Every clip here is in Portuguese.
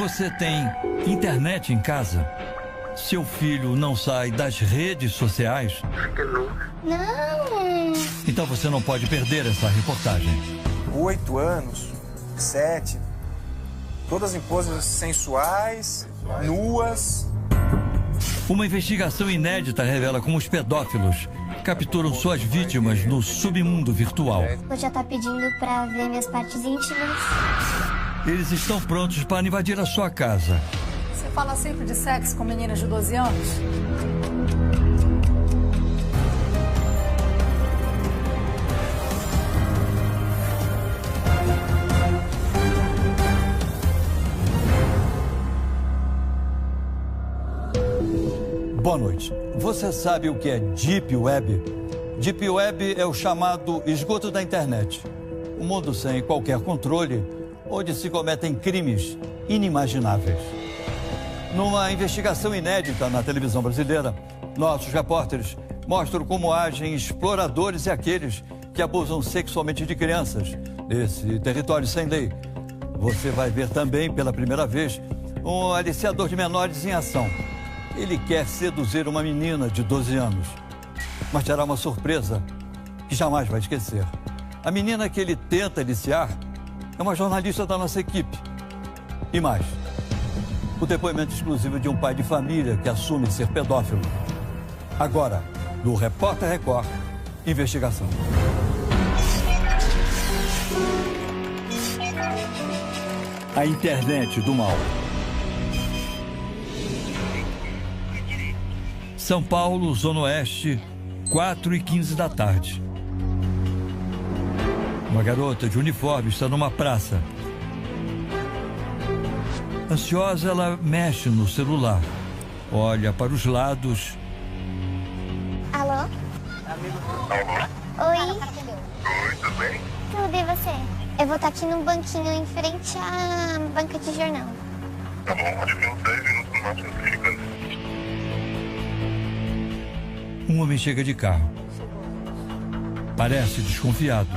Você tem internet em casa? Seu filho não sai das redes sociais? Não. Então você não pode perder essa reportagem. 8 anos, 7, todas em poses sensuais, nuas. Uma investigação inédita revela como os pedófilos capturam suas vítimas no submundo virtual. Você já tá pedindo pra ver minhas partes íntimas? Eles estão prontos para invadir a sua casa. Você fala sempre de sexo com meninas de 12 anos? Boa noite. Você sabe o que é Deep Web? Deep Web é o chamado esgoto da internet. Um mundo sem qualquer controle, onde se cometem crimes inimagináveis. Numa investigação inédita na televisão brasileira, nossos repórteres mostram como agem exploradores e aqueles que abusam sexualmente de crianças nesse território sem lei. Você vai ver também, pela primeira vez, um aliciador de menores em ação. Ele quer seduzir uma menina de 12 anos, mas terá uma surpresa que jamais vai esquecer. A menina que ele tenta aliciar é uma jornalista da nossa equipe. E mais, o depoimento exclusivo de um pai de família que assume ser pedófilo. Agora, no Repórter Record, investigação. A internet do mal. São Paulo, Zona Oeste, 4h15 da tarde. Uma garota de uniforme está numa praça. Ansiosa, ela mexe no celular. Olha para os lados. Alô? Oi? Oi, tudo bem? Tudo, e você? Eu vou estar aqui num banquinho em frente à banca de jornal. Tá bom, pode vir uns 10 minutos no máximo que fica. Um homem chega de carro. Parece desconfiado.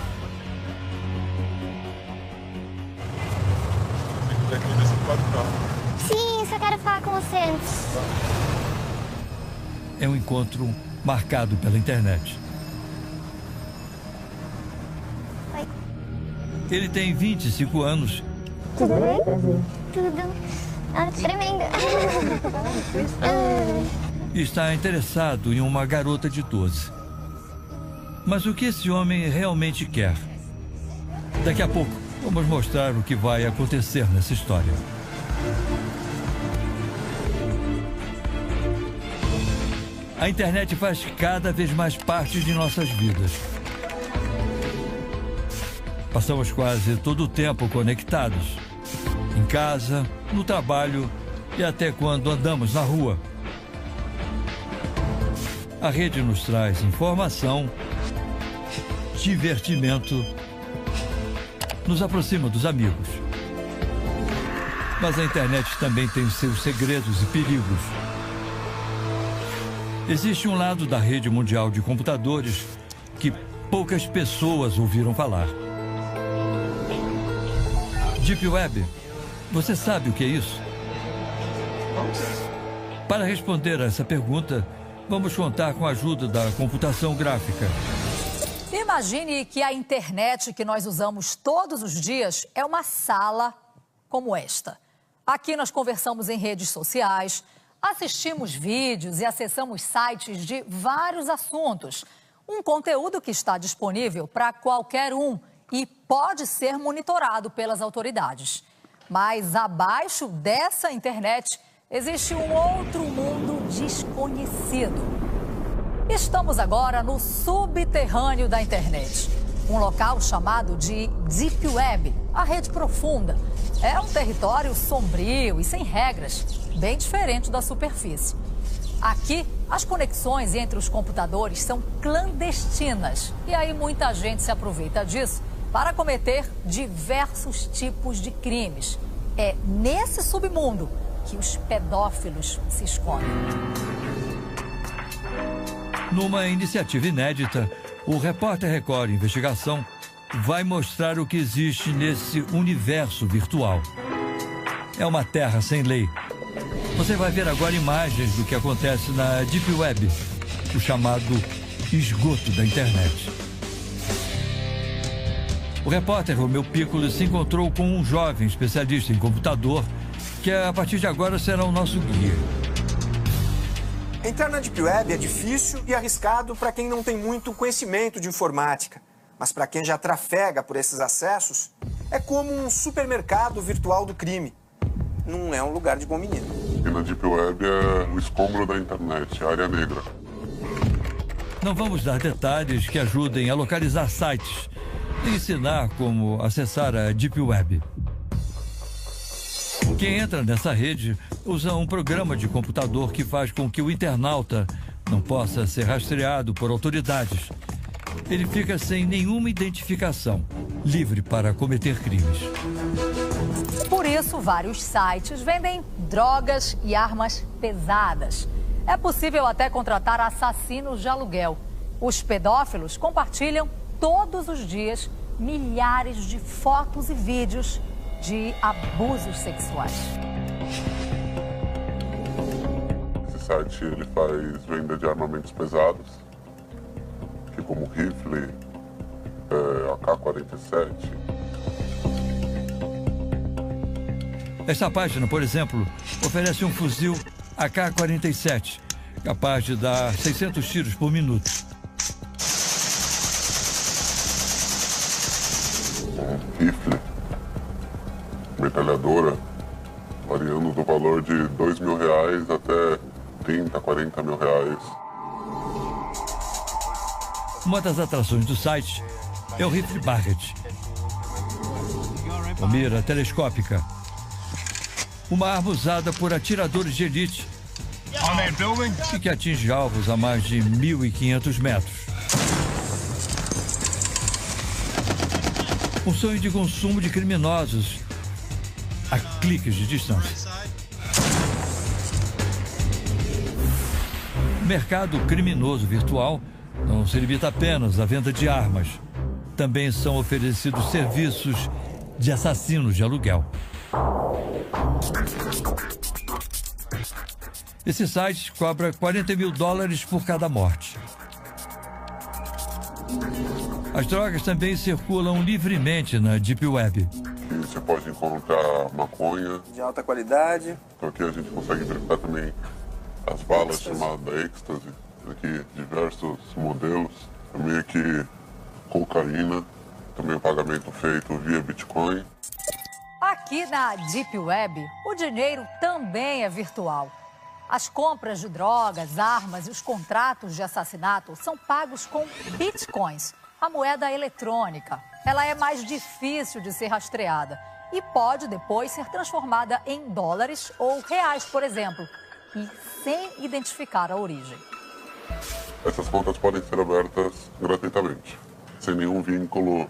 Sim, só quero falar com você antes. É um encontro marcado pela internet. Oi. Ele tem 25 anos. Tudo bem? Tudo. Ah, tremendo. E está interessado em uma garota de 12. Mas o que esse homem realmente quer? Daqui a pouco, vamos mostrar o que vai acontecer nessa história. A internet faz cada vez mais parte de nossas vidas. Passamos quase todo o tempo conectados. Em casa, no trabalho e até quando andamos na rua. A rede nos traz informação, divertimento, nos aproxima dos amigos. Mas a internet também tem seus segredos e perigos. Existe um lado da rede mundial de computadores que poucas pessoas ouviram falar. Deep Web, você sabe o que é isso? Para responder a essa pergunta, vamos contar com a ajuda da computação gráfica. Imagine que a internet que nós usamos todos os dias é uma sala como esta. Aqui nós conversamos em redes sociais, assistimos vídeos e acessamos sites de vários assuntos. Um conteúdo que está disponível para qualquer um e pode ser monitorado pelas autoridades. Mas abaixo dessa internet existe um outro mundo desconhecido. Estamos agora no subterrâneo da internet, um local chamado de Deep Web, a rede profunda. É um território sombrio e sem regras, bem diferente da superfície. Aqui, as conexões entre os computadores são clandestinas e aí muita gente se aproveita disso para cometer diversos tipos de crimes. É nesse submundo que os pedófilos se escondem. Numa iniciativa inédita, o Repórter Record Investigação vai mostrar o que existe nesse universo virtual. é uma terra sem lei. Você vai ver agora imagens do que acontece na Deep Web, o chamado esgoto da internet. O repórter Romeu Piccolo se encontrou com um jovem especialista em computador que, a partir de agora, será o nosso guia. Entrar na Deep Web é difícil e arriscado para quem não tem muito conhecimento de informática. Mas para quem já trafega por esses acessos, é como um supermercado virtual do crime. Não é um lugar de bom menino. E na Deep Web é o escombro da internet, a área negra. Não vamos dar detalhes que ajudem a localizar sites e ensinar como acessar a Deep Web. Quem entra nessa rede usa um programa de computador que faz com que o internauta não possa ser rastreado por autoridades. Ele fica sem nenhuma identificação, livre para cometer crimes. Por isso, vários sites vendem drogas e armas pesadas. É possível até contratar assassinos de aluguel. Os pedófilos compartilham todos os dias milhares de fotos e vídeos de abusos sexuais. Esse site ele faz venda de armamentos pesados, que como rifle, AK-47. Esta página, por exemplo, oferece um fuzil AK-47, capaz de dar 600 tiros por minuto. Um rifle, metralhadora, variando do valor de R$2.000 até 30, 40 mil reais. Uma das atrações do site é o rifle Barrett, com mira telescópica. Uma arma usada por atiradores de elite e que atinge alvos a mais de 1.500 metros. Um sonho de consumo de criminosos a cliques de distância. O mercado criminoso virtual não se limita apenas à venda de armas. Também são oferecidos serviços de assassinos de aluguel. Esse site cobra $40 mil por cada morte. As drogas também circulam livremente na Deep Web. E você pode encontrar maconha. De alta qualidade. Então aqui a gente consegue verificar também as balas chamadas Ecstasy. Aqui diversos modelos. Também aqui cocaína. Também o pagamento feito via Bitcoin. Aqui na Deep Web, o dinheiro também é virtual. As compras de drogas, armas e os contratos de assassinato são pagos com bitcoins, a moeda eletrônica. Ela é mais difícil de ser rastreada e pode depois ser transformada em dólares ou reais, por exemplo, e sem identificar a origem. Essas contas podem ser abertas gratuitamente, sem nenhum vínculo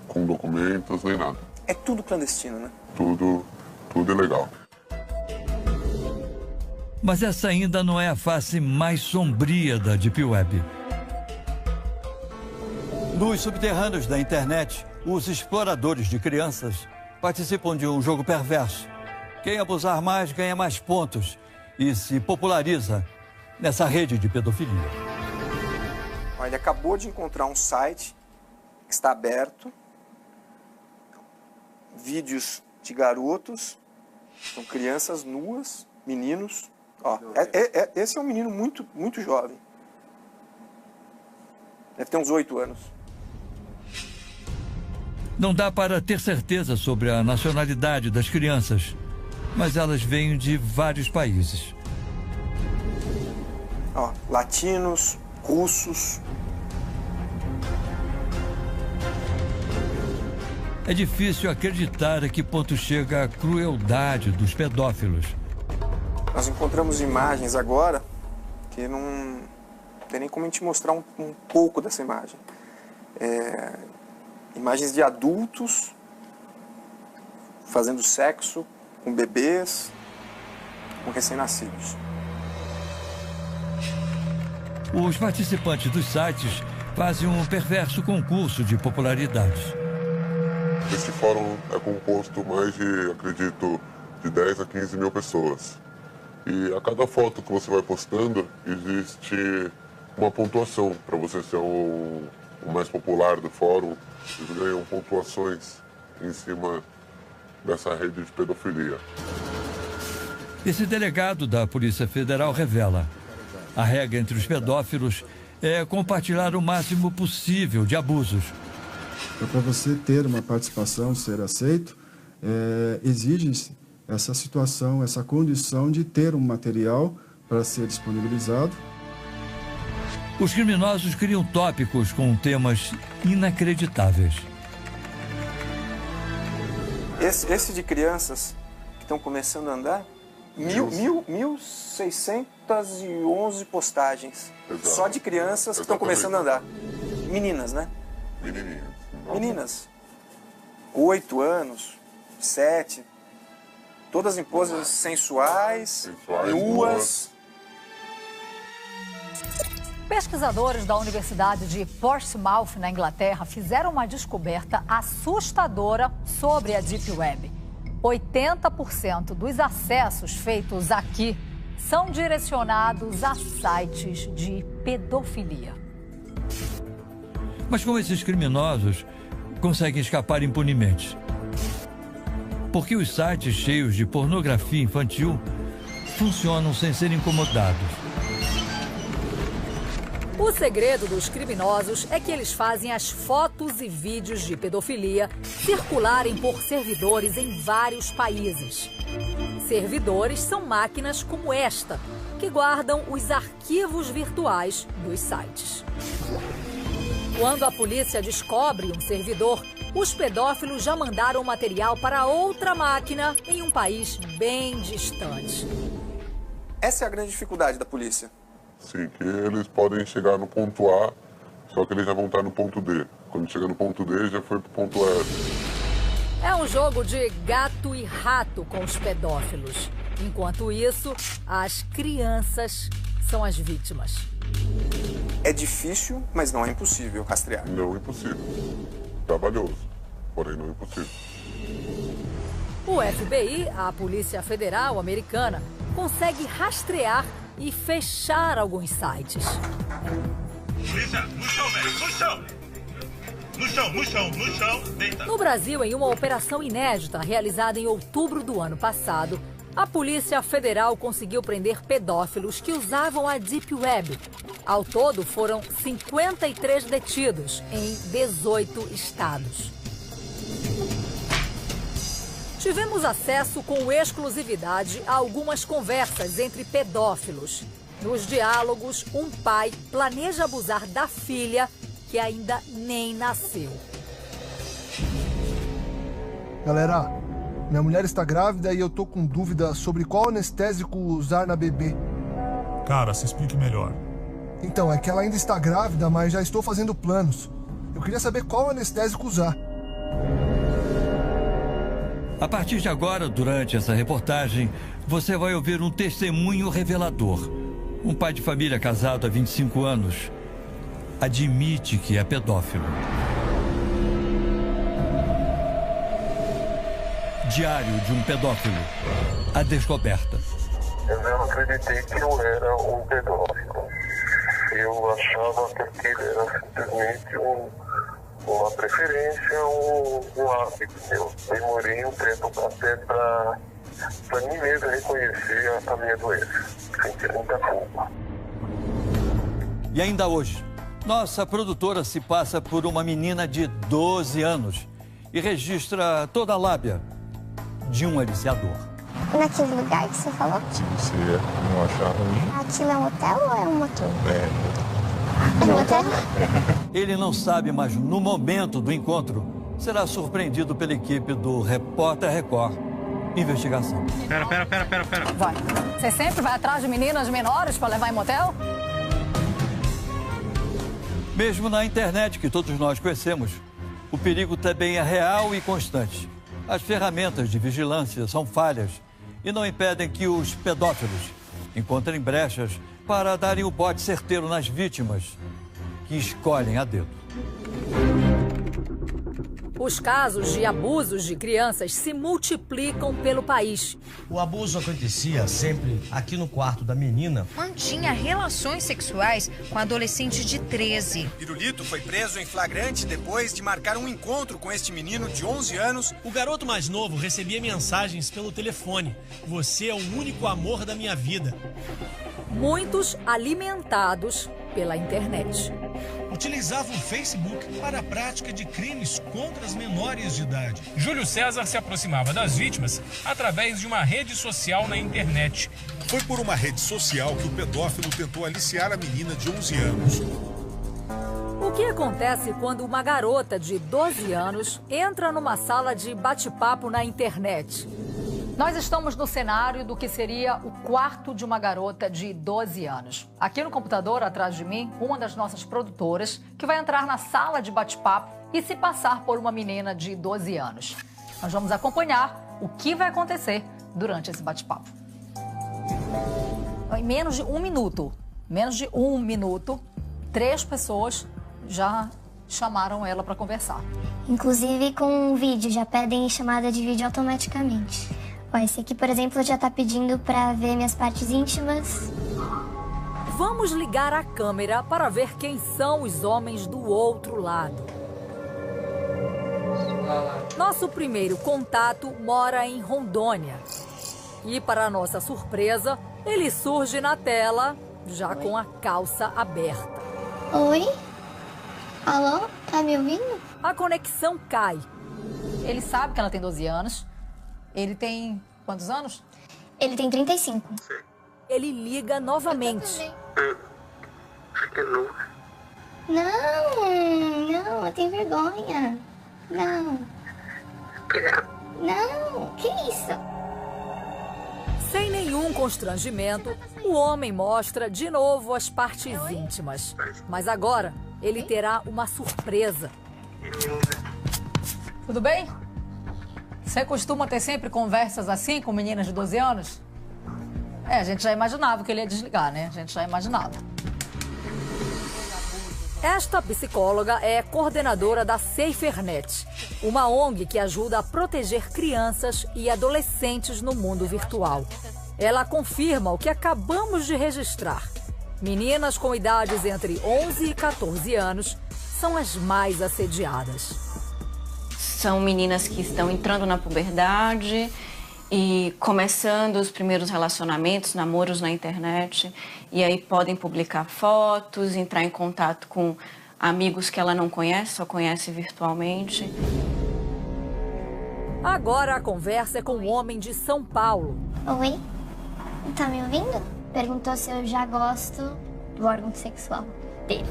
com documentos nem nada. É tudo clandestino, né? Tudo ilegal. Mas essa ainda não é a face mais sombria da Deep Web. Nos subterrâneos da internet, os exploradores de crianças participam de um jogo perverso. Quem abusar mais ganha mais pontos e se populariza nessa rede de pedofilia. Ele acabou de encontrar um site que está aberto. Vídeos de garotos, são crianças nuas, meninos. Ó, esse é um menino muito jovem. Deve ter uns 8 anos. Não dá para ter certeza sobre a nacionalidade das crianças, mas elas vêm de vários países. Ó, latinos, russos. É difícil acreditar a que ponto chega a crueldade dos pedófilos. Nós encontramos imagens agora que não tem nem como a gente mostrar um pouco dessa imagem. Imagens de adultos fazendo sexo com bebês, com recém-nascidos. Os participantes dos sites fazem um perverso concurso de popularidade. Esse fórum é composto mais de, acredito, de 10 a 15 mil pessoas. E a cada foto que você vai postando, existe uma pontuação. Para você ser o mais popular do fórum, eles ganham pontuações em cima dessa rede de pedofilia. Esse delegado da Polícia Federal revela: a regra entre os pedófilos é compartilhar o máximo possível de abusos. Para você ter uma participação, ser aceito, exige essa situação, essa condição de ter um material para ser disponibilizado. Os criminosos criam tópicos com temas inacreditáveis. Esse de crianças que estão começando a andar, 1.611 postagens. Exato. Só de crianças que estão começando a andar. Meninas, né? Menininhas. Meninas. 8 anos, 7. Todas em poses sensuais, nuas. Pesquisadores da Universidade de Portsmouth, na Inglaterra, fizeram uma descoberta assustadora sobre a Deep Web. 80% dos acessos feitos aqui são direcionados a sites de pedofilia. Mas como esses criminosos conseguem escapar impunemente? Porque os sites cheios de pornografia infantil funcionam sem ser incomodados. O segredo dos criminosos é que eles fazem as fotos e vídeos de pedofilia circularem por servidores em vários países. Servidores são máquinas como esta, que guardam os arquivos virtuais dos sites. Quando a polícia descobre um servidor, os pedófilos já mandaram o material para outra máquina em um país bem distante. Essa é a grande dificuldade da polícia. Sim, que eles podem chegar no ponto A, só que eles já vão estar no ponto D. Quando chega no ponto D, já foi pro ponto F. É um jogo de gato e rato com os pedófilos. Enquanto isso, as crianças são as vítimas. É difícil, mas não é impossível rastrear. Não é impossível. Trabalhoso, porém não é impossível. O FBI, a Polícia Federal Americana, consegue rastrear e fechar alguns sites. Polícia, no chão, velho, no chão! No chão, deita. No Brasil, em uma operação inédita realizada em outubro do ano passado, a Polícia Federal conseguiu prender pedófilos que usavam a Deep Web. Ao todo, foram 53 detidos em 18 estados. Tivemos acesso com exclusividade a algumas conversas entre pedófilos. Nos diálogos, um pai planeja abusar da filha, que ainda nem nasceu. Galera, minha mulher está grávida e eu tô com dúvida sobre qual anestésico usar na bebê. Cara, se explique melhor. Então, é que ela ainda está grávida, mas já estou fazendo planos. Eu queria saber qual anestésico usar. A partir de agora, durante essa reportagem, você vai ouvir um testemunho revelador. Um pai de família casado há 25 anos admite que é pedófilo. Diário de um pedófilo. A descoberta. Eu não acreditei que eu era um pedófilo. Eu achava que aquilo era simplesmente uma preferência, um hábito. Eu demorei um tempo até para mim mesmo reconhecer a minha doença. Senti muita culpa. E ainda hoje, nossa produtora se passa por uma menina de 12 anos e registra toda a lábia de um aliciador. Naquele lugar que você falou? Se você não achar ruim... Aquilo é um hotel ou é um motel? É. É um motel? Ele não sabe, mas no momento do encontro, será surpreendido pela equipe do Repórter Record Investigação. Pera. Vai. Você sempre vai atrás de meninas menores para levar em motel? Mesmo na internet, que todos nós conhecemos, o perigo também é real e constante. As ferramentas de vigilância são falhas e não impedem que os pedófilos encontrem brechas para darem o bote certeiro nas vítimas que escolhem a dedo. Os casos de abusos de crianças se multiplicam pelo país. O abuso acontecia sempre aqui no quarto da menina. Mantinha relações sexuais com a adolescente de 13. Pirulito foi preso em flagrante depois de marcar um encontro com este menino de 11 anos. O garoto mais novo recebia mensagens pelo telefone. Você é o único amor da minha vida. Muitos alimentados pela internet. Utilizava o Facebook para a prática de crimes contra as menores de idade. Júlio César se aproximava das vítimas através de uma rede social na internet. Foi por uma rede social que o pedófilo tentou aliciar a menina de 11 anos. O que acontece quando uma garota de 12 anos entra numa sala de bate-papo na internet? Nós estamos no cenário do que seria o quarto de uma garota de 12 anos. Aqui no computador, atrás de mim, uma das nossas produtoras, que vai entrar na sala de bate-papo e se passar por uma menina de 12 anos. Nós vamos acompanhar o que vai acontecer durante esse bate-papo. Em menos de um minuto, 3 pessoas já chamaram ela para conversar. Inclusive com vídeo, já pedem chamada de vídeo automaticamente. Ó, esse aqui, por exemplo, já tá pedindo pra ver minhas partes íntimas. Vamos ligar a câmera para ver quem são os homens do outro lado. Nosso primeiro contato mora em Rondônia. E, para nossa surpresa, ele surge na tela, já com a calça aberta. Oi? Alô? Tá me ouvindo? A conexão cai. Ele sabe que ela tem 12 anos. Ele tem quantos anos? Ele tem 35. Ele liga novamente. Fica nu. Não, eu tenho vergonha. Não, que isso? Sem nenhum constrangimento, o homem mostra de novo as partes íntimas. Mas agora, ele terá uma surpresa. Tudo bem? Você costuma ter sempre conversas assim com meninas de 12 anos? A gente já imaginava que ele ia desligar, né? A gente já imaginava. Esta psicóloga é coordenadora da SaferNet, uma ONG que ajuda a proteger crianças e adolescentes no mundo virtual. Ela confirma o que acabamos de registrar. Meninas com idades entre 11 e 14 anos são as mais assediadas. São meninas que estão entrando na puberdade e começando os primeiros relacionamentos, namoros na internet. E aí podem publicar fotos, entrar em contato com amigos que ela não conhece, só conhece virtualmente. Agora a conversa é com um homem de São Paulo. Oi? Tá me ouvindo? Perguntou se eu já gosto do órgão sexual dele.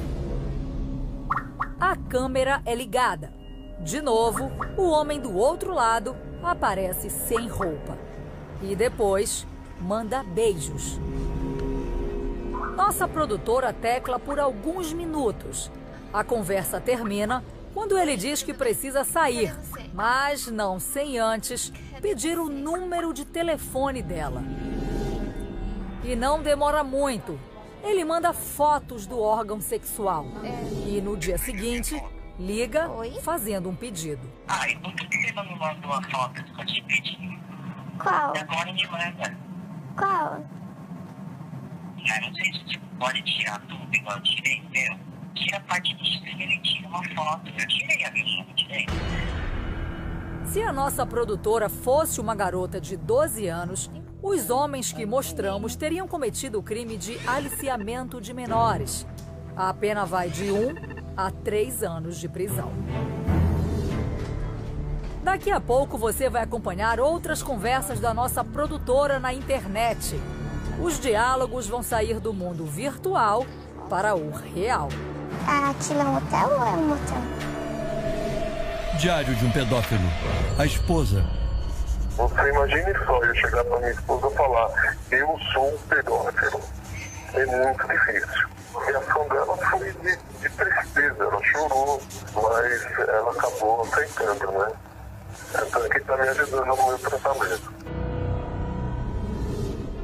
A câmera é ligada. De novo, o homem do outro lado aparece sem roupa. E depois, manda beijos. Nossa produtora tecla por alguns minutos. A conversa termina quando ele diz que precisa sair, mas não sem antes pedir o número de telefone dela. E não demora muito. Ele manda fotos do órgão sexual. E no dia seguinte, liga fazendo um pedido. E por que você não me mandou uma foto que eu te pedi? Qual? Agora me manda. Qual? Não sei se você pode tirar tudo igual eu tirei, meu. Tira a parte de cima e tira uma foto. Eu tirei a minha, não tirei. Se a nossa produtora fosse uma garota de 12 anos, os homens que mostramos teriam cometido o crime de aliciamento de menores. A pena vai de 1 a 3 anos de prisão. Daqui a pouco você vai acompanhar outras conversas da nossa produtora na internet. Os diálogos vão sair do mundo virtual para o real. Aquilo é um hotel ou é um motel? Diário de um pedófilo. A esposa. Você imagine só eu chegar pra minha esposa e falar: eu sou um pedófilo. É muito difícil. A reação dela foi de tristeza, ela chorou, mas ela acabou aceitando, né? Então aqui tá me ajudando no meu tratamento.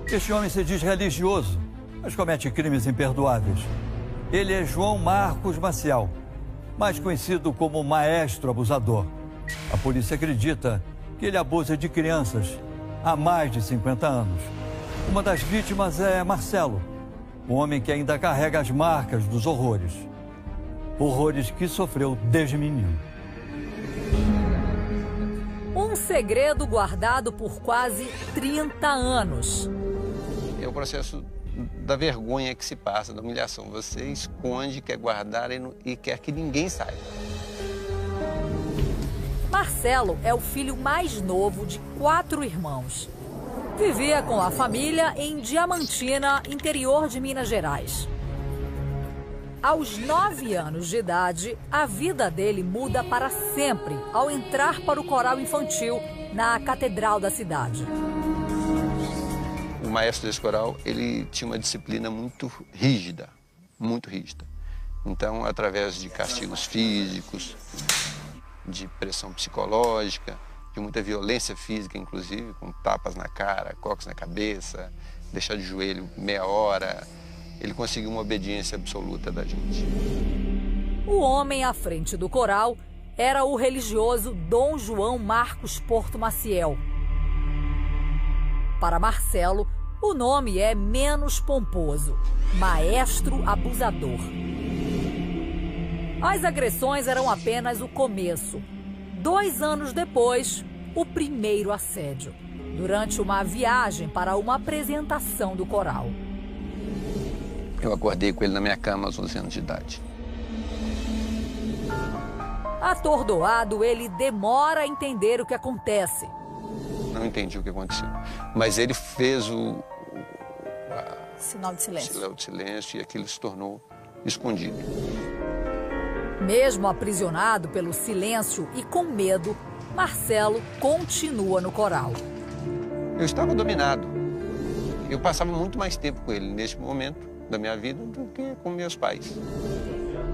Este homem se diz religioso, mas comete crimes imperdoáveis. Ele é João Marcos Maciel, mais conhecido como Maestro Abusador. A polícia acredita que ele abusa de crianças há mais de 50 anos. Uma das vítimas é Marcelo, um homem que ainda carrega as marcas dos horrores. Horrores que sofreu desde menino. Um segredo guardado por quase 30 anos. É o processo da vergonha que se passa, da humilhação. Você esconde, quer guardar e quer que ninguém saiba. Marcelo é o filho mais novo de 4 irmãos. Vivia com a família em Diamantina, interior de Minas Gerais. Aos 9 anos de idade, a vida dele muda para sempre ao entrar para o coral infantil na catedral da cidade. O maestro desse coral, ele tinha uma disciplina muito rígida, muito rígida. Então, através de castigos físicos, de pressão psicológica, de muita violência física, inclusive, com tapas na cara, cocos na cabeça, deixar de joelho meia hora, ele conseguiu uma obediência absoluta da gente. O homem à frente do coral era o religioso Dom João Marcos Porto Maciel. Para Marcelo, o nome é menos pomposo: Maestro Abusador. As agressões eram apenas o começo. 2 anos depois, o primeiro assédio, durante uma viagem para uma apresentação do coral. Eu acordei com ele na minha cama aos 11 anos de idade. Atordoado, ele demora a entender o que acontece. Não entendi o que aconteceu, mas ele fez o sinal de silêncio. Sinal de silêncio, e aquilo se tornou escondido. Mesmo aprisionado pelo silêncio e com medo, Marcelo continua no coral. Eu estava dominado. Eu passava muito mais tempo com ele neste momento da minha vida do que com meus pais.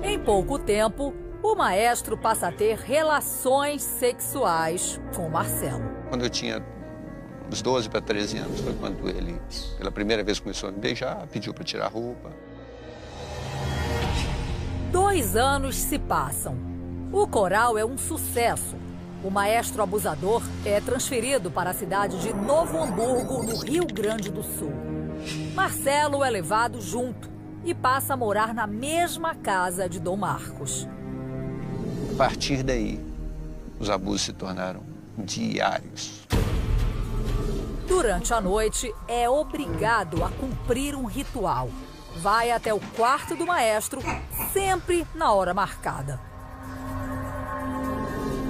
Em pouco tempo, o maestro passa a ter relações sexuais com Marcelo. Quando eu tinha uns 12 para 13 anos, foi quando ele, pela primeira vez, começou a me beijar, pediu para tirar a roupa. 2 anos se passam. O coral é um sucesso. O maestro abusador é transferido para a cidade de Novo Hamburgo, no Rio Grande do Sul. Marcelo é levado junto e passa a morar na mesma casa de Dom Marcos. A partir daí, os abusos se tornaram diários. Durante a noite, é obrigado a cumprir um ritual. Vai até o quarto do maestro, sempre na hora marcada.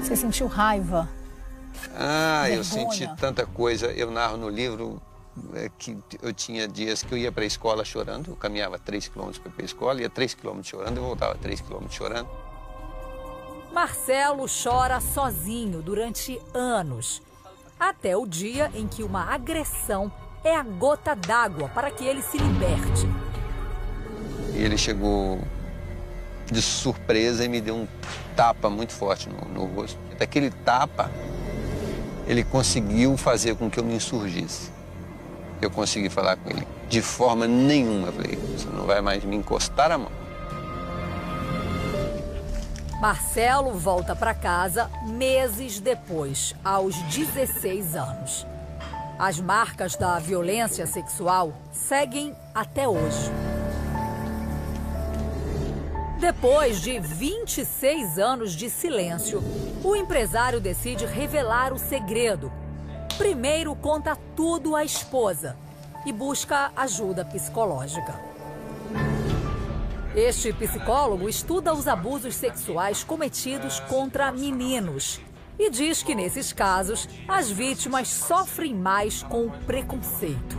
Você sentiu raiva? Eu senti tanta coisa. Eu narro no livro que eu tinha dias que eu ia para a escola chorando. Eu caminhava 3 quilômetros para ir para a escola, ia 3 quilômetros chorando e voltava 3 quilômetros chorando. Marcelo chora sozinho durante anos, até o dia em que uma agressão é a gota d'água para que ele se liberte. E ele chegou de surpresa e me deu um tapa muito forte no rosto. Daquele tapa, ele conseguiu fazer com que eu me insurgisse. Eu consegui falar com ele de forma nenhuma. Eu falei, você não vai mais me encostar a mão. Marcelo volta para casa meses depois, aos 16 anos. As marcas da violência sexual seguem até hoje. Depois de 26 anos de silêncio, o empresário decide revelar o segredo. Primeiro conta tudo à esposa e busca ajuda psicológica. Este psicólogo estuda os abusos sexuais cometidos contra meninos e diz que, nesses casos, as vítimas sofrem mais com o preconceito.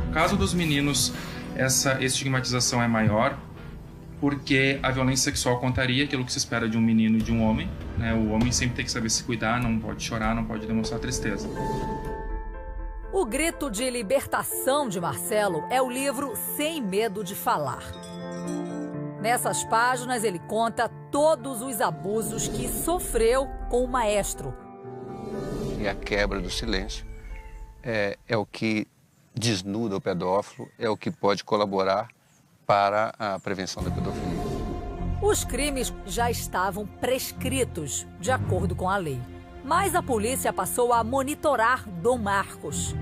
No caso dos meninos, essa estigmatização é maior, porque a violência sexual contaria aquilo que se espera de um menino e de um homem, né? O homem sempre tem que saber se cuidar, não pode chorar, não pode demonstrar tristeza. O grito de libertação de Marcelo é o livro Sem Medo de Falar. Nessas páginas, ele conta todos os abusos que sofreu com o maestro. E a quebra do silêncio é o que desnuda o pedófilo, é o que pode colaborar para a prevenção da pedofilia. Os crimes já estavam prescritos, de acordo com a lei. Mas a polícia passou a monitorar Dom Marcos.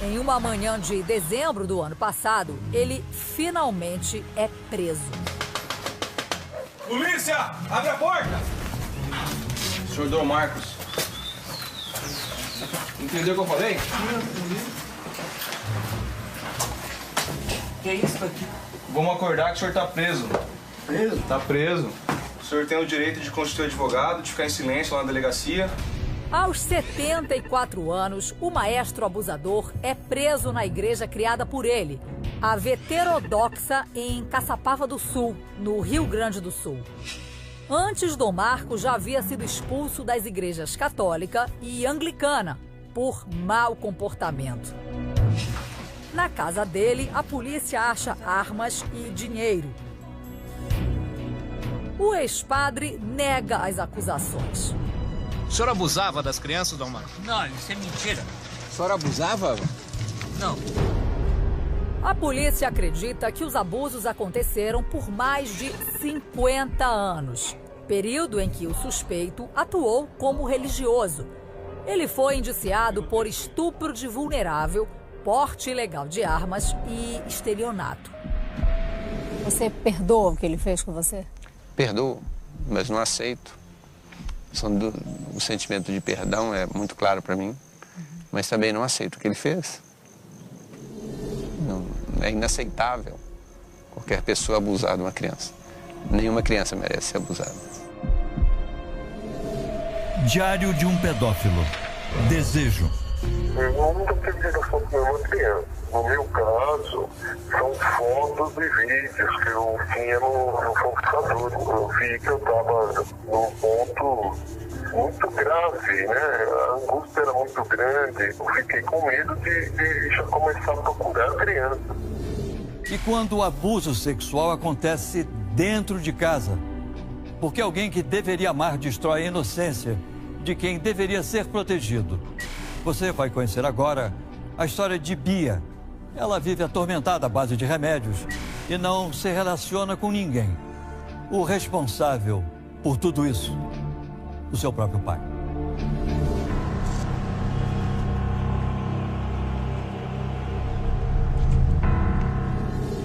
Em uma manhã de dezembro do ano passado, ele finalmente é preso. Polícia, abre a porta! Senhor Dom Marcos. Entendeu o que eu falei? Que é isso aqui? Vamos acordar que o senhor tá preso. Preso? Tá preso. O senhor tem o direito de constituir advogado, de ficar em silêncio lá na delegacia. Aos 74 anos, o maestro abusador é preso na igreja criada por ele, a Veterodoxa, em Caçapava do Sul, no Rio Grande do Sul. Antes, Dom Marcos já havia sido expulso das igrejas católica e anglicana por mau comportamento. Na casa dele, a polícia acha armas e dinheiro. O ex-padre nega as acusações. O senhor abusava das crianças, Dom Marcos? Não, isso é mentira. O senhor abusava? Não. A polícia acredita que os abusos aconteceram por mais de 50 anos, período em que o suspeito atuou como religioso. Ele foi indiciado por estupro de vulnerável, porte ilegal de armas e estelionato. Você perdoa o que ele fez com você? Perdoo, mas não aceito. O sentimento de perdão é muito claro para mim, mas também não aceito o que ele fez. Não, é inaceitável qualquer pessoa abusar de uma criança. Nenhuma criança merece ser abusada. Diário de um pedófilo. Desejo. Eu nunca tive ligação com nenhuma criança. No meu caso, são fotos e vídeos que eu tinha no computador. Eu vi que eu estava num ponto muito grave, né? A angústia era muito grande. Eu fiquei com medo de já começar a procurar a criança. E quando o abuso sexual acontece dentro de casa? Porque alguém que deveria amar destrói a inocência de quem deveria ser protegido. Você vai conhecer agora a história de Bia. Ela vive atormentada à base de remédios e não se relaciona com ninguém. O responsável por tudo isso, o seu próprio pai.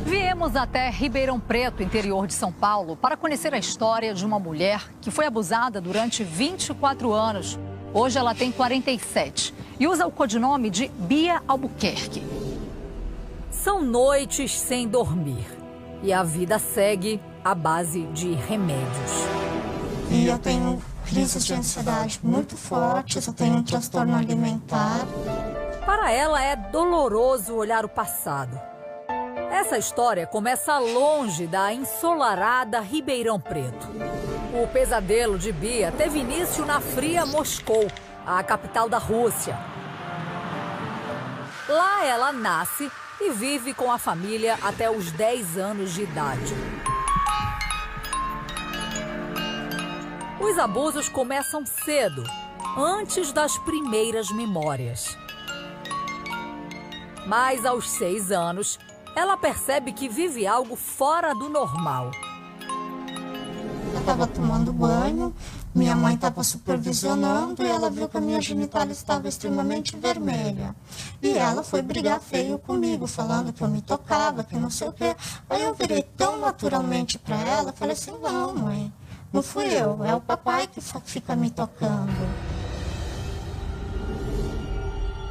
Viemos até Ribeirão Preto, interior de São Paulo, para conhecer a história de uma mulher que foi abusada durante 24 anos. Hoje ela tem 47 e usa o codinome de Bia Albuquerque. São noites sem dormir e a vida segue à base de remédios. E eu tenho crises de ansiedade muito fortes, eu tenho um transtorno alimentar. Para ela é doloroso olhar o passado. Essa história começa longe da ensolarada Ribeirão Preto. O pesadelo de Bia teve início na fria Moscou, a capital da Rússia. Lá ela nasce e vive com a família até os 10 anos de idade. Os abusos começam cedo, antes das primeiras memórias. Mas aos 6 anos, ela percebe que vive algo fora do normal. Eu estava tomando banho, minha mãe estava supervisionando e ela viu que a minha genitália estava extremamente vermelha. E ela foi brigar feio comigo, falando que eu me tocava, que não sei o quê. Aí eu virei tão naturalmente para ela, falei assim, não, mãe, não fui eu, é o papai que fica me tocando.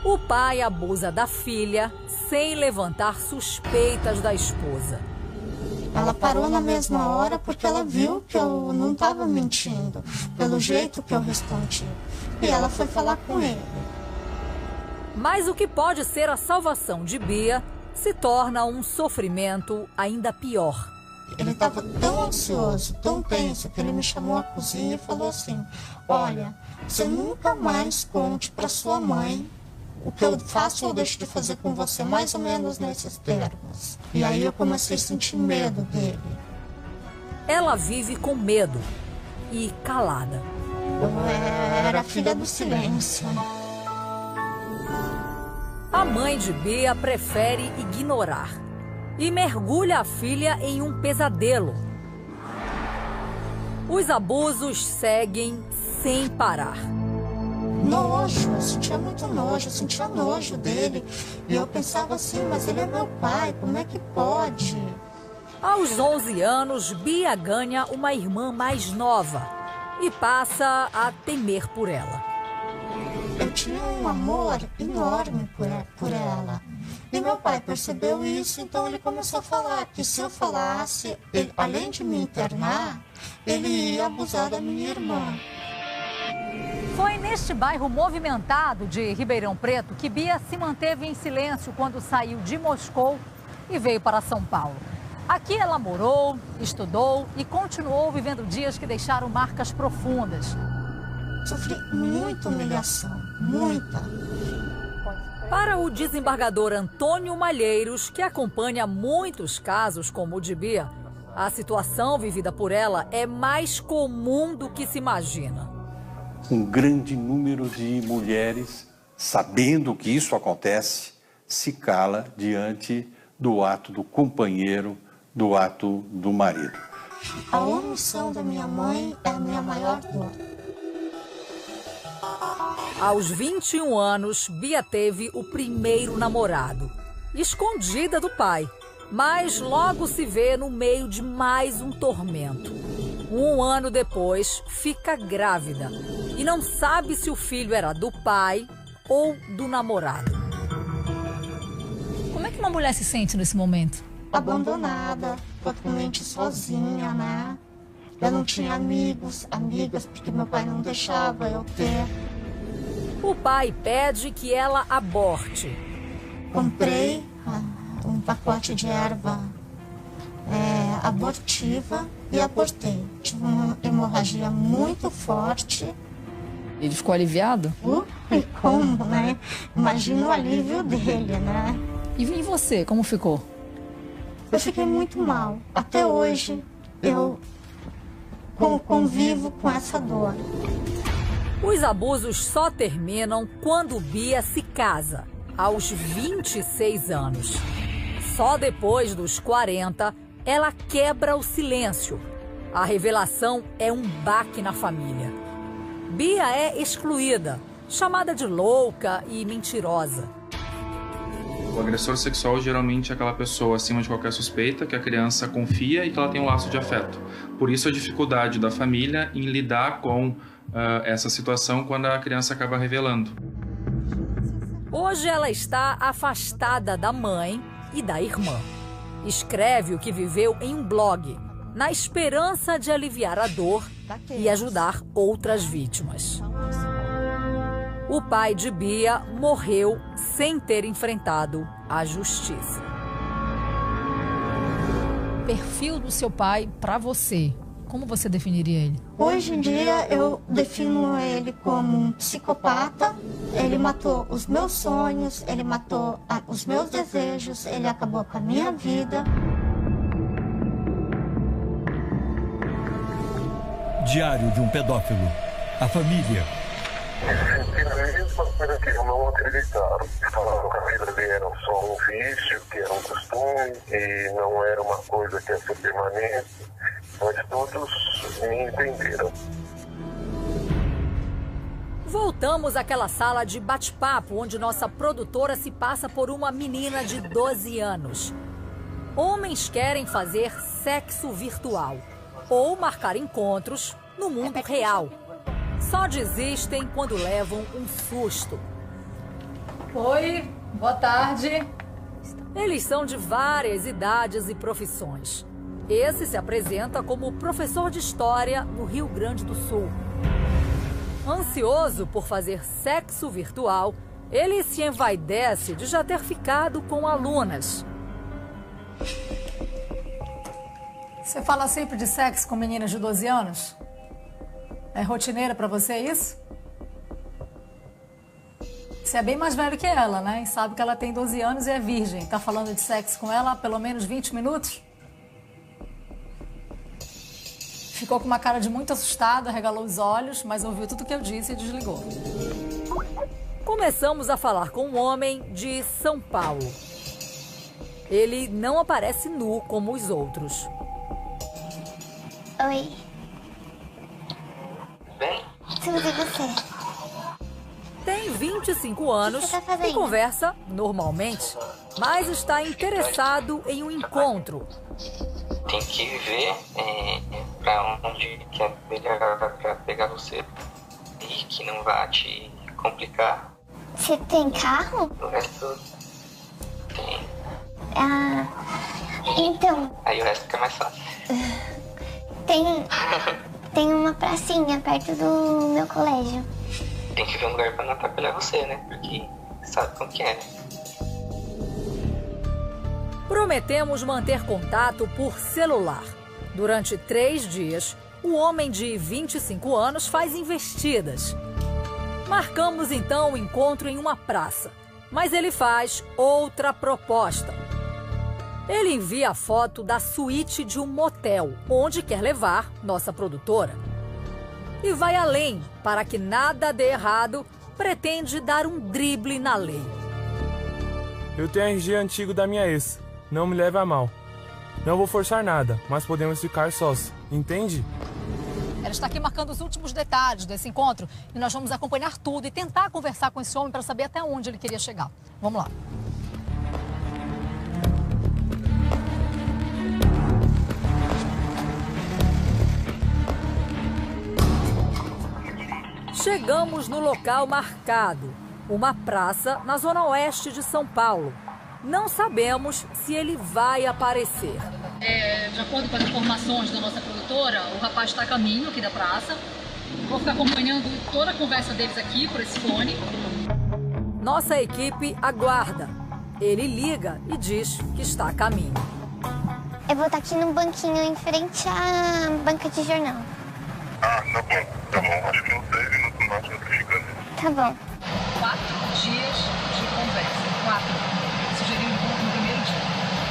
O pai abusa da filha sem levantar suspeitas da esposa. Ela parou na mesma hora porque ela viu que eu não estava mentindo, pelo jeito que eu respondi. E ela foi falar com ele. Mas o que pode ser a salvação de Bia se torna um sofrimento ainda pior. Ele estava tão ansioso, tão tenso, que ele me chamou à cozinha e falou assim, olha, você nunca mais conte para sua mãe o que eu faço ou deixo de fazer com você, mais ou menos nesses termos. E aí eu comecei a sentir medo dele. Ela vive com medo e calada. Eu era filha do silêncio. A mãe de Bia prefere ignorar. e mergulha a filha em um pesadelo. Os abusos seguem sem parar. Nojo, eu sentia muito nojo, eu sentia nojo dele. E eu pensava assim, mas ele é meu pai, como é que pode? Aos 11 anos, Bia ganha uma irmã mais nova e passa a temer por ela. Eu tinha um amor enorme por ela. E meu pai percebeu isso, então ele começou a falar que se eu falasse, ele, além de me internar, ele ia abusar da minha irmã. Foi neste bairro movimentado de Ribeirão Preto que Bia se manteve em silêncio quando saiu de Moscou e veio para São Paulo. Aqui ela morou, estudou e continuou vivendo dias que deixaram marcas profundas. Sofri muita humilhação, muita. Para o desembargador Antônio Malheiros, que acompanha muitos casos como o de Bia, a situação vivida por ela é mais comum do que se imagina. Um grande número de mulheres, sabendo que isso acontece, se cala diante do ato do companheiro, do ato do marido. A omissão da minha mãe é a minha maior dor. Aos 21 anos, Bia teve o primeiro namorado, escondida do pai, mas logo se vê no meio de mais um tormento. 1 ano depois, fica grávida e não sabe se o filho era do pai ou do namorado. Como é que uma mulher se sente nesse momento? Abandonada, totalmente sozinha, né? Eu não tinha amigas, porque meu pai não deixava eu ter. O pai pede que ela aborte. Comprei um pacote de erva abortiva e abortei. Tive uma hemorragia muito forte. Ele ficou aliviado? E como, né? Imagina o alívio dele, né? E você, como ficou? Eu fiquei muito mal. Até hoje eu convivo com essa dor. Os abusos só terminam quando Bia se casa, aos 26 anos. Só depois dos 40, ela quebra o silêncio. A revelação é um baque na família. Bia é excluída, chamada de louca e mentirosa. O agressor sexual geralmente é aquela pessoa acima de qualquer suspeita, que a criança confia e que ela tem um laço de afeto. Por isso a dificuldade da família em lidar com essa situação quando a criança acaba revelando. Hoje ela está afastada da mãe e da irmã. Escreve o que viveu em um blog, na esperança de aliviar a dor e ajudar outras vítimas. O pai de Bia morreu sem ter enfrentado a justiça. Perfil do seu pai para você, como você definiria ele? Hoje em dia eu defino ele como um psicopata. Ele matou os meus sonhos, ele matou os meus desejos, ele acabou com a minha vida. Diário de um pedófilo. A família. Sentiram a mesma coisa que eu não acreditaram. Falaram que a vida dele era só um vício, que era um costume, e não era uma coisa que ia ser permanente. Mas todos me entenderam. Voltamos àquela sala de bate-papo onde nossa produtora se passa por uma menina de 12 anos. Homens querem fazer sexo virtual ou marcar encontros no mundo real. Só desistem quando levam um susto. Oi, boa tarde. Eles são de várias idades e profissões. Esse se apresenta como professor de história no Rio Grande do Sul. Ansioso por fazer sexo virtual, ele se envaidece de já ter ficado com alunas. Você fala sempre de sexo com meninas de 12 anos? É rotineira pra você isso? Você é bem mais velho que ela, né? E sabe que ela tem 12 anos e é virgem. Tá falando de sexo com ela há pelo menos 20 minutos? Ficou com uma cara de muito assustada, regalou os olhos, mas ouviu tudo que eu disse e desligou. Começamos a falar com um homem de São Paulo. Ele não aparece nu como os outros. Oi. Bem? Tudo e você? Tem 25 anos e conversa normalmente, mas está interessado em um encontro. Tem que ver pra onde que é melhor pra pegar você e que não vá te complicar. Você tem carro? O resto tem. Ah, então... Aí o resto fica mais fácil. Tem uma pracinha perto do meu colégio. Tem que ver um lugar pra não atrapalhar você, né? Porque sabe como que é, né? Prometemos manter contato por celular. Durante 3 dias, o homem de 25 anos faz investidas. Marcamos então o encontro em uma praça, mas ele faz outra proposta. Ele envia a foto da suíte de um motel, onde quer levar nossa produtora. E vai além, para que nada dê errado, pretende dar um drible na lei. Eu tenho RG antigo da minha ex. Não me leve a mal. Não vou forçar nada, mas podemos ficar sós. Entende? Ela está aqui marcando os últimos detalhes desse encontro e nós vamos acompanhar tudo e tentar conversar com esse homem para saber até onde ele queria chegar. Vamos lá. Chegamos no local marcado, uma praça na zona oeste de São Paulo. Não sabemos se ele vai aparecer. De acordo com as informações da nossa produtora, o rapaz está a caminho aqui da praça. Vou ficar acompanhando toda a conversa deles aqui por esse fone. Nossa equipe aguarda. Ele liga e diz que está a caminho. Eu vou estar aqui num banquinho em frente à banca de jornal. Ah, tá bom. Tá bom. Acho que uns 10 minutos máximo eu tô chegando. Tá bom. 4 dias de conversa. 4. Sugeriu um pouco no primeiro dia.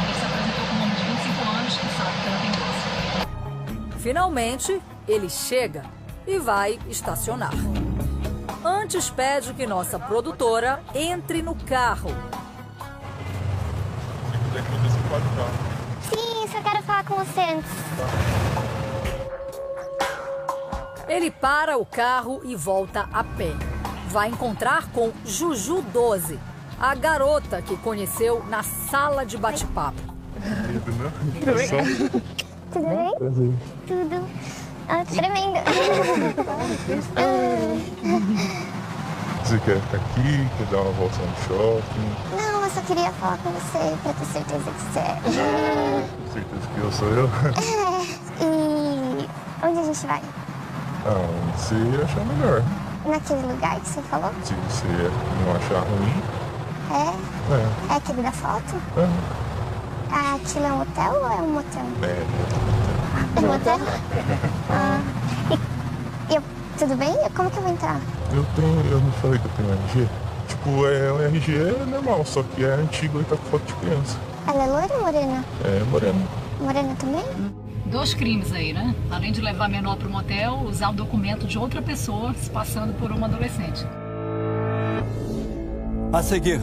Ele se apresentou com um homem de 25 anos que sabe que ela tem doce. Finalmente, ele chega e vai estacionar. Antes pede que nossa produtora entre no carro. Sim, só quero falar com você antes. Ele para o carro e volta a pé. Vai encontrar com Juju 12, a garota que conheceu na sala de bate-papo. Tudo bem? Tudo bem? Prazer. Tudo. Ah, tremendo. Você quer ficar aqui? Quer dar uma volta no shopping? Não, eu só queria falar com você pra ter certeza que você é. Com certeza que eu sou eu? E onde a gente vai? Onde você achar melhor. Naquele lugar que você falou? Se você não achar ruim. É aquele da foto? Aquilo é um hotel ou é um motel? É um motel? Tudo bem? Como que eu vou entrar? Eu não falei que eu tenho RG? Tipo, o RG é normal, só que é antigo e tá com foto de criança. Ela é loira ou morena? É morena. Morena também? 2 crimes aí, né? Além de levar menor para o motel, usar o documento de outra pessoa se passando por uma adolescente. A seguir,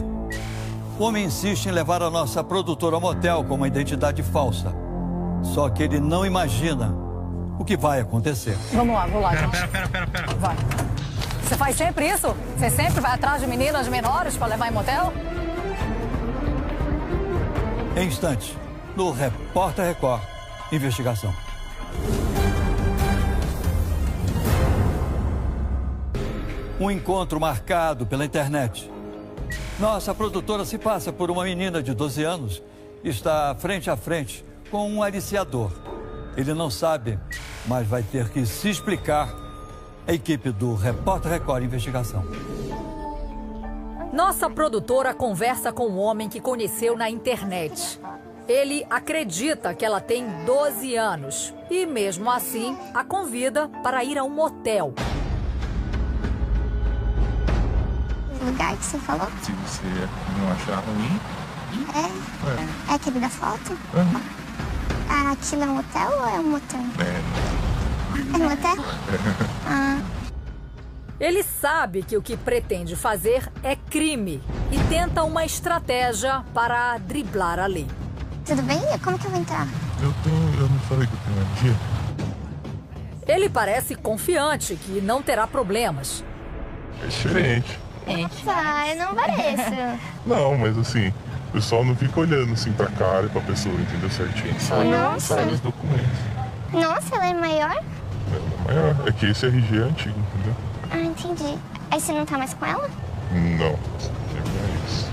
o homem insiste em levar a nossa produtora ao motel com uma identidade falsa. Só que ele não imagina o que vai acontecer. Vamos lá, vou lá, gente. Pera. Vai. Você faz sempre isso? Você sempre vai atrás de meninas menores para levar em motel? Em instantes, no Repórter Record, investigação. Um encontro marcado pela internet. Nossa produtora se passa por uma menina de 12 anos e está frente a frente com um aliciador. Ele não sabe, mas vai ter que se explicar. A equipe do Repórter Record Investigação. Nossa produtora conversa com um homem que conheceu na internet. Ele acredita que ela tem 12 anos e, mesmo assim, a convida para ir a um motel. O lugar que você falou? Se você não achar ruim. É aquele da foto? Aquilo é um hotel ou é um motel? É um motel? Ele sabe que o que pretende fazer é crime e tenta uma estratégia para driblar a lei. Tudo bem? Como que eu vou entrar? Eu não falei que eu tenho alergia. Ele parece confiante que não terá problemas. É diferente. Nossa, eu não pareço. Não, mas assim, o pessoal não fica olhando assim pra cara e pra pessoa, entendeu certinho? Só olha os documentos. Nossa, ela é maior? Ela é maior. É que esse RG é antigo, entendeu? Ah, entendi. Aí você não tá mais com ela? Não, é isso.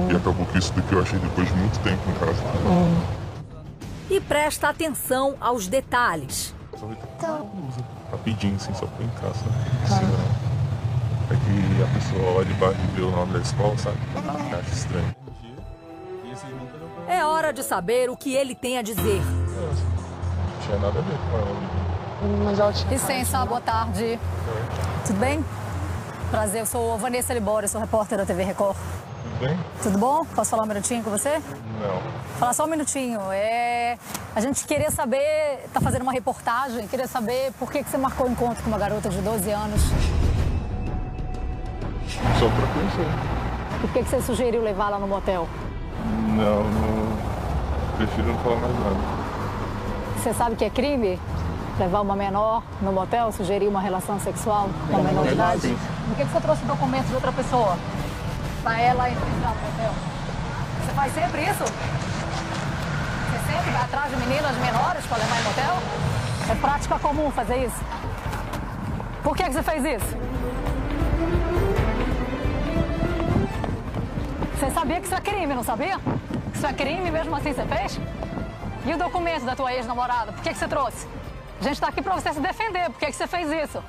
E acabou que isso daqui eu achei depois de muito tempo em casa. E presta atenção aos detalhes. Rapidinho, assim, só pra entrar, sabe? Assim, é que a pessoa olha embaixo e vê o nome da escola, sabe? Acha estranho. É hora de saber o que ele tem a dizer. Não tinha nada a ver com ela. Licença, boa tarde. Tudo bem? Prazer, eu sou Vanessa Libório, sou repórter da TV Record. Tudo bem? Tudo bom? Posso falar um minutinho com você? Não. Falar só um minutinho. A gente queria saber, tá fazendo uma reportagem, queria saber por que você marcou o encontro com uma garota de 12 anos. Só pra conhecer. Por que você sugeriu levá-la no motel? Não. Prefiro não falar mais nada. Você sabe que é crime? Levar uma menor no motel, sugerir uma relação sexual com uma menor de idade? Por que você trouxe documentos de outra pessoa? Pra ela entrar no motel? Você faz sempre isso? Você sempre vai atrás de meninas menores pra levar em motel? É prática comum fazer isso. Por que você fez isso? Você sabia que isso é crime, não sabia? Isso é crime, mesmo assim você fez? E o documento da tua ex-namorada, por que você trouxe? A gente tá aqui pra você se defender, por que você fez isso?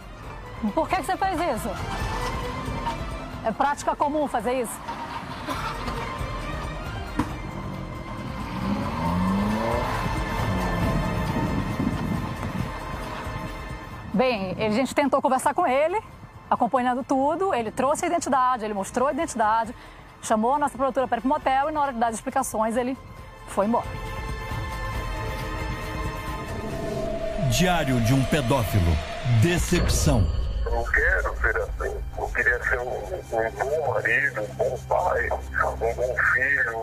Por que você fez isso? É prática comum fazer isso. Bem, a gente tentou conversar com ele, acompanhando tudo, ele trouxe a identidade, ele mostrou a identidade, chamou a nossa produtora para ir pro motel e na hora de dar as explicações ele foi embora. Diário de um pedófilo. Decepção. Eu não quero ser assim. Eu queria ser um bom marido, um bom pai, um bom filho,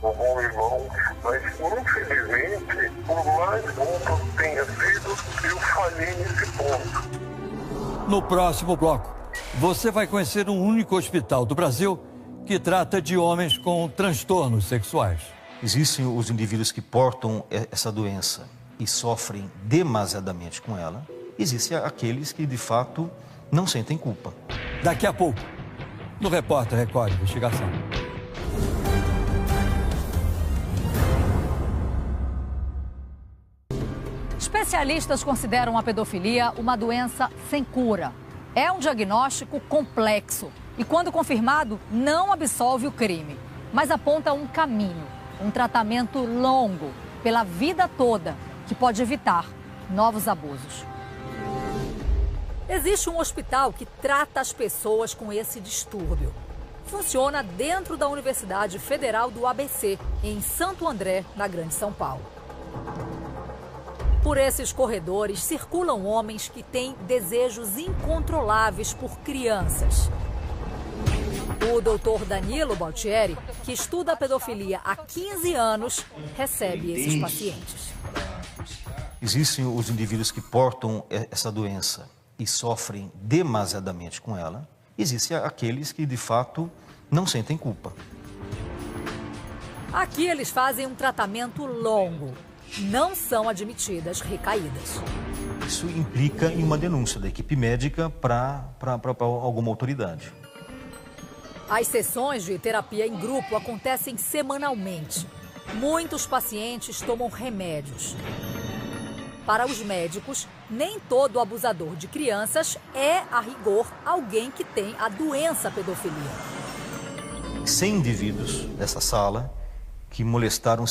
um bom irmão. Mas, infelizmente, por mais bom que eu tenha sido, eu falhei nesse ponto. No próximo bloco, você vai conhecer um único hospital do Brasil que trata de homens com transtornos sexuais. Existem os indivíduos que portam essa doença e sofrem demasiadamente com ela. Existem aqueles que, de fato, não sentem culpa. Daqui a pouco, no Repórter Record Investigação. Especialistas consideram a pedofilia uma doença sem cura. É um diagnóstico complexo e, quando confirmado, não absolve o crime, mas aponta um caminho, um tratamento longo, pela vida toda, que pode evitar novos abusos. Existe um hospital que trata as pessoas com esse distúrbio. Funciona dentro da Universidade Federal do ABC, em Santo André, na Grande São Paulo. Por esses corredores circulam homens que têm desejos incontroláveis por crianças. O doutor Danilo Baltieri, que estuda a pedofilia há 15 anos, recebe esses pacientes. Existem os indivíduos que portam essa doença e sofrem demasiadamente com ela. Existem aqueles que, de fato, não sentem culpa. Aqui eles fazem um tratamento longo. Não são admitidas recaídas. Isso implica em uma denúncia da equipe médica para alguma autoridade. As sessões de terapia em grupo acontecem semanalmente. Muitos pacientes tomam remédios. Para os médicos, nem todo abusador de crianças é, a rigor, alguém que tem a doença pedofilia. 100 indivíduos dessa sala que molestaram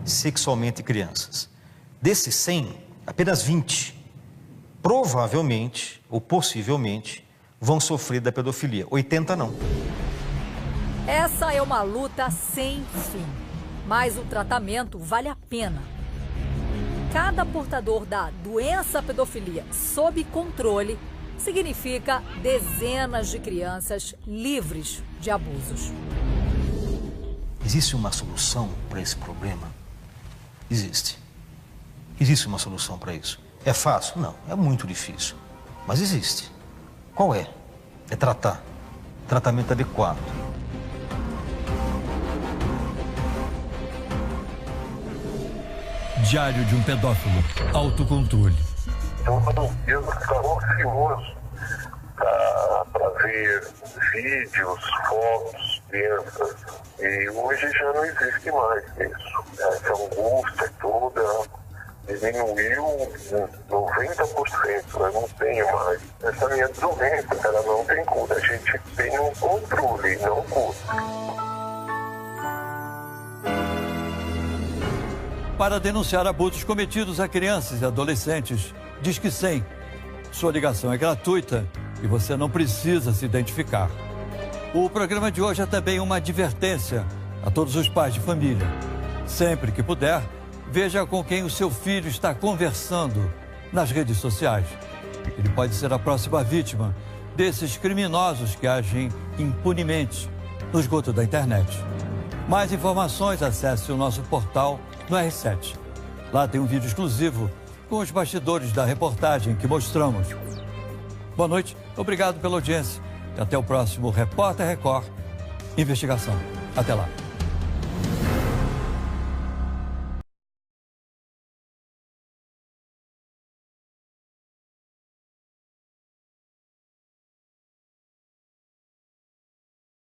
sexualmente crianças. Desses 100, apenas 20, provavelmente ou possivelmente, vão sofrer da pedofilia. 80 não. Essa é uma luta sem fim, mas o tratamento vale a pena. Cada portador da doença pedofilia sob controle significa dezenas de crianças livres de abusos. Existe uma solução para esse problema? Existe. Existe uma solução para isso. É fácil? Não, é muito difícil. Mas existe. Qual é? É tratar. Tratamento adequado. Diário de um pedófilo. Autocontrole. Eu ficava ansioso para ver vídeos, fotos, crianças. E hoje já não existe mais isso. Essa angústia toda diminuiu 90%. Eu não tenho mais. Essa minha doença, ela não tem cura. A gente tem um controle, não cura. Para denunciar abusos cometidos a crianças e adolescentes, Disque 100. Sua ligação é gratuita e você não precisa se identificar. O programa de hoje é também uma advertência a todos os pais de família. Sempre que puder, veja com quem o seu filho está conversando nas redes sociais. Ele pode ser a próxima vítima desses criminosos que agem impunemente no esgoto da internet. Mais informações, acesse o nosso portal no R7. Lá tem um vídeo exclusivo com os bastidores da reportagem que mostramos. Boa noite, obrigado pela audiência e até o próximo Repórter Record Investigação. Até lá.